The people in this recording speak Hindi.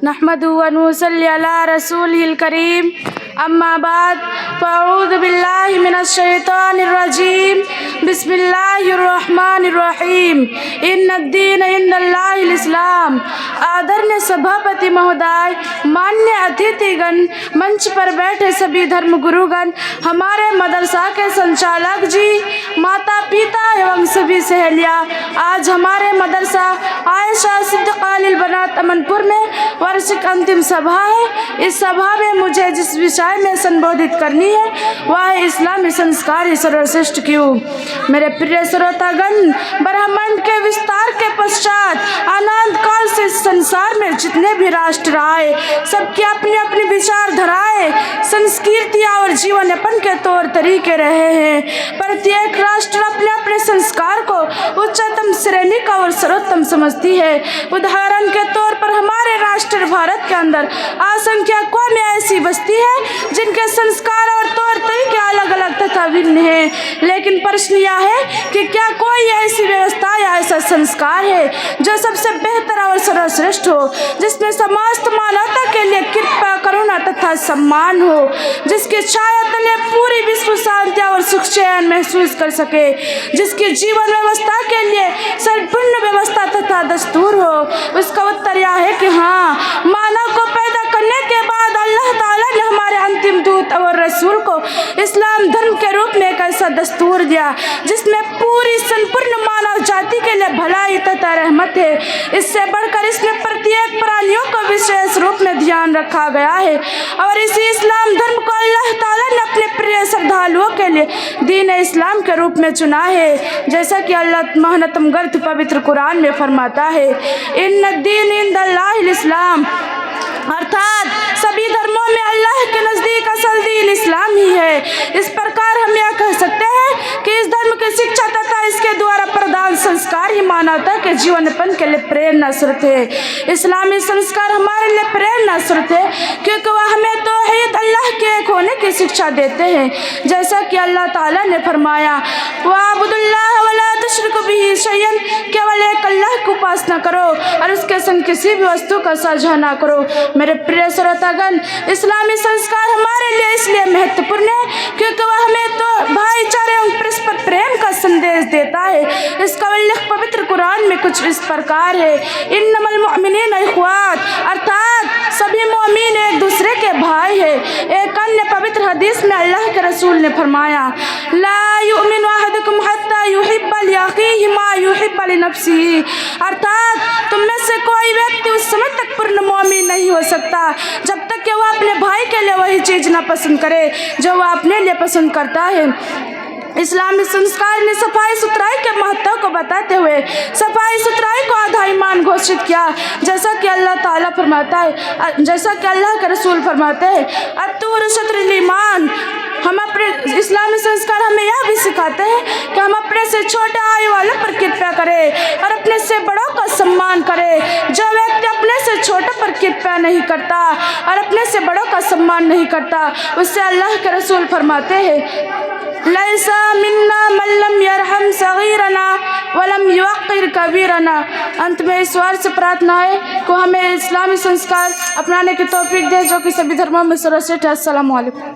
नहमदु व नुसल्ली अला रसूलिल करीम अम्मा बाद फ़अऊज़ु बिल्लाहि मिनश शैतानिर रजीम बिस्मिल्लाहिर रहमानिर रहीम इन्नद्दीन इंदल्लाहिल इस्लाम। आदरणीय सभापति महोदय, मान्य अतिथिगण, मंच पर बैठे सभी धर्म गुरुगण, हमारे मदरसा के संचालक जी, माता पिता एवं सभी सहेलियाँ, आज हमारे मदरसा आयशा सिद्दीक़ालिल बनात अमनपुर में वार्षिक अंतिम सभा है। इस सभा में मुझे जिस विषय में संबोधित करनी है वह है इस्लामी संस्कार ही सर्वश्रेष्ठ क्यों। मेरे प्रिय श्रोतागण, ब्रह्मांड के विस्तार के पश्चात अनंत काल से संसार में जितने भी राष्ट्र आए, सबकी अपनी अपनी विचारधाराएं, संस्कृतियाँ और जीवन यापन के तौर तरीके रहे हैं। प्रत्येक राष्ट्र अपने अपने संस्कार को उच्चतम श्रेणी का और सर्वोत्तम समझती है। उदाहरण के तौर पर हमारे राष्ट्र भारत के अंदर असंख्य कौमें ऐसी बसती है जिनके संस्कार और तौर तरीके अलग अलग तथा भिन्न हैं। लेकिन प्रश्न यह है कि क्या कोई ऐसी व्यवस्था या ऐसा संस्कार है जो सबसे बेहतर और सर्वश्रेष्ठ हो, जिसमें समस्त मानवता के लिए कृपा, करुणा तथा सम्मान हो, जिसकी छाया तले पूरी विश्व शांति और सुख चैन महसूस कर सके, जिसकी जीवन व्यवस्था के लिए संपूर्ण व्यवस्था तथा दस्तूर हो। उसका उत्तर यह है कि हाँ, मानव को पैदा करने के बाद अल्लाह ताला ने हमारे अंतिम दूत और रसूल को इस्लाम धर्म के रूप में एक ऐसा दस्तूर दिया जिसमें पूरी संपूर्ण मानव जाति के लिए भलाई तथा रहमत है। इससे बढ़कर इसमें प्रत्येक प्राणियों को विशेष रूप में ध्यान रखा गया है और इसी इस्लाम धर्म को अल्लाह ताला ने अपने प्रिय श्रद्धालुओं के लिए दीन इस्लाम के रूप में चुना है। जैसा कि अल्लाह महनतम ग्रंथ पवित्र कुरान में फरमाता है, इन्नद्दीन इंदल्लाहिल इस्लाम, अर्थात सभी धर्मों में अल्लाह के नज़दीक असल दीन इस्लाम ही है। इस प्रकार हम यह कह सकते हैं कि इस धर्म की शिक्षा तथा इसके द्वारा प्रदान संस्कार ही मानवता के जीवनयापन के लिए प्रेरणा स्रोत है। इस्लामी संस्कार हमारे लिए प्रेरणा स्रोत है क्योंकि वह हमें तौहीद अल्लाह के एक होने की शिक्षा देते हैं। जैसा कि अल्लाह ताला ने फरमाया, वाबुदुल्लाह वला तुश्रिकू बिही शैयन, केवल एक अल्लाह की उपासना करो और उसके संग किसी भी वस्तु का साझा ना करो। मेरे प्रिय श्रोतागण, इस्लामी संस्कार हमारे लिए इसलिए महत्वपूर्ण है क्योंकि वह हमें तो भाईचारे एवं परस्पर प्रेम का संदेश देता है। इसका उल्लेख पवित्र कुरान में कुछ इस प्रकार है, इन्नमल मुअमिनीना इख्वात, अर्थात सभी मोमिन एक दूसरे के भाई है। एक अन्य पवित्र हदीस में अल्लाह के रसूल ने फरमाया, ला युमिनु अहदुकुम हत्ता युहिब्बा लिअखीहि मा युहिब्बु लिनफ्सिही, अर्थात तुम में से कोई व्यक्ति उस समय तक पूर्ण मोमिन नहीं हो सकता जब तक कि वह अपने भाई के लिए वही चीज ना पसंद करे जो वह अपने लिए पसंद करता है। इस्लामी संस्कार ने सफाई सुथराई के महत्व को बताते हुए सफाई सुथराई को आधा ईमान घोषित किया। जैसा कि अल्लाह ताला फरमाता है, जैसा कि अल्लाह के रसूल फरमाते हैं, अत्तूर शत्रुल ईमान। हम अपने इस्लामी संस्कार हमें यह भी सिखाते हैं कि हम अपने से छोटे आयु वालों पर कृपा करें और अपने से बड़ों का सम्मान करें। जो व्यक्ति अपने से छोटे पर कृपा नहीं करता और अपने से बड़ों का सम्मान नहीं करता, उससे अल्लाह के रसूल फरमाते हैं, लैसा मिन्ना मल्लम यरहम सगीरना वलम युक़िर कबीरना। अंत में ईश्वर से प्रार्थना है कि हमें इस्लामी संस्कार अपनाने की तौफीक दे जो कि सभी धर्मों में सर्वश्रेष्ठ है। अस्सलामु अलैकुम।